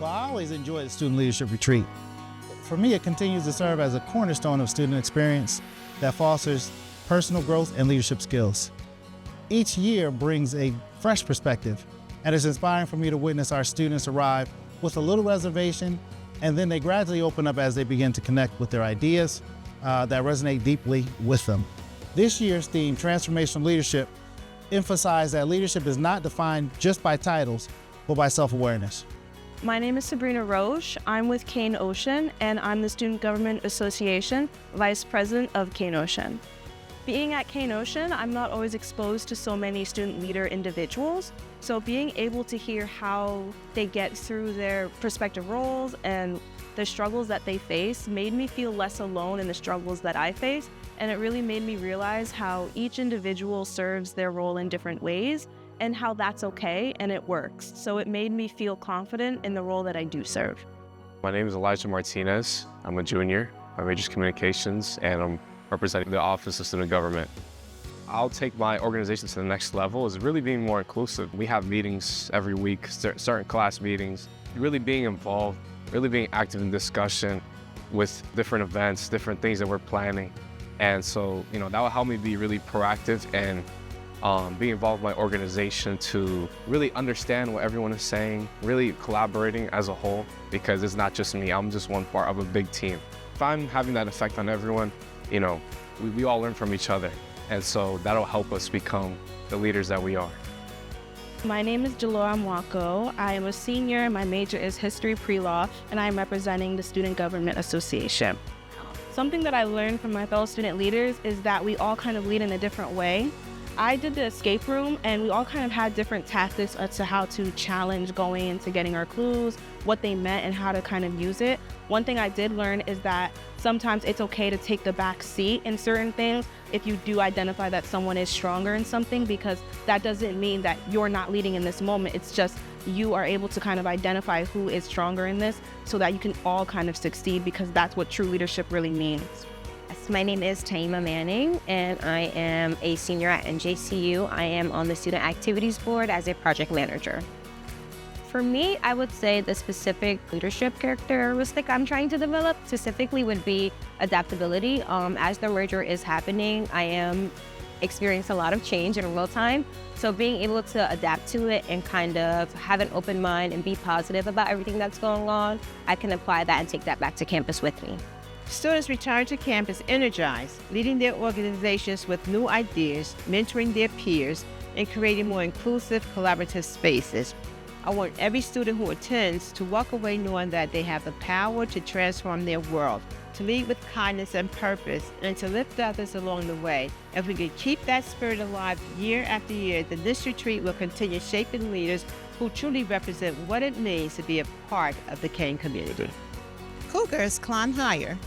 Well, I always enjoy the Student Leadership Retreat. For me, it continues to serve as a cornerstone of student experience that fosters personal growth and leadership skills. Each year brings a fresh perspective, and it's inspiring for me to witness our students arrive with a little reservation, and then they gradually open up as they begin to connect with their ideas that resonate deeply with them. This year's theme, Transformational Leadership, emphasized that leadership is not defined just by titles, but by self-awareness. My name is Sabrina Roche. I'm with Kean Ocean, and I'm the Student Government Association Vice President of Kean Ocean. Being at Kean Ocean, I'm not always exposed to so many student leader individuals, so being able to hear how they get through their respective roles and the struggles that they face made me feel less alone in the struggles that I face, and it really made me realize how each individual serves their role in different ways and how that's okay and it works. So it made me feel confident in the role that I do serve. My name is Elijah Martinez. I'm a junior. My major is communications, and I'm representing the Office of Student Government. I'll take my organization to the next level is really being more inclusive. We have meetings every week, certain class meetings, really being involved, really being active in discussion with different events, different things that we're planning. And so, that will help me be really proactive and be involved with my organization to really understand what everyone is saying, really collaborating as a whole, because it's not just me, I'm just one part of a big team. If I'm having that effect on everyone, we all learn from each other. And so that'll help us become the leaders that we are. My name is Delora Mwako. I am a senior. My major is history pre-law, and I am representing the Student Government Association. Something that I learned from my fellow student leaders is that we all kind of lead in a different way. I did the escape room, and we all kind of had different tactics as to how to challenge going into getting our clues, what they meant, and how to kind of use it. One thing I did learn is that sometimes it's okay to take the back seat in certain things if you do identify that someone is stronger in something, because that doesn't mean that you're not leading in this moment. It's just you are able to kind of identify who is stronger in this so that you can all kind of succeed, because that's what true leadership really means. My name is Taima Manning, and I am a senior at NJCU. I am on the Student Activities Board as a project manager. For me, I would say the specific leadership characteristic I'm trying to develop specifically would be adaptability. As the merger is happening, I am experiencing a lot of change in real time. So being able to adapt to it and kind of have an open mind and be positive about everything that's going on, I can apply that and take that back to campus with me. Students return to campus energized, leading their organizations with new ideas, mentoring their peers, and creating more inclusive, collaborative spaces. I want every student who attends to walk away knowing that they have the power to transform their world, to lead with kindness and purpose, and to lift others along the way. If we can keep that spirit alive year after year, then this retreat will continue shaping leaders who truly represent what it means to be a part of the Kean community. Cougars climb higher.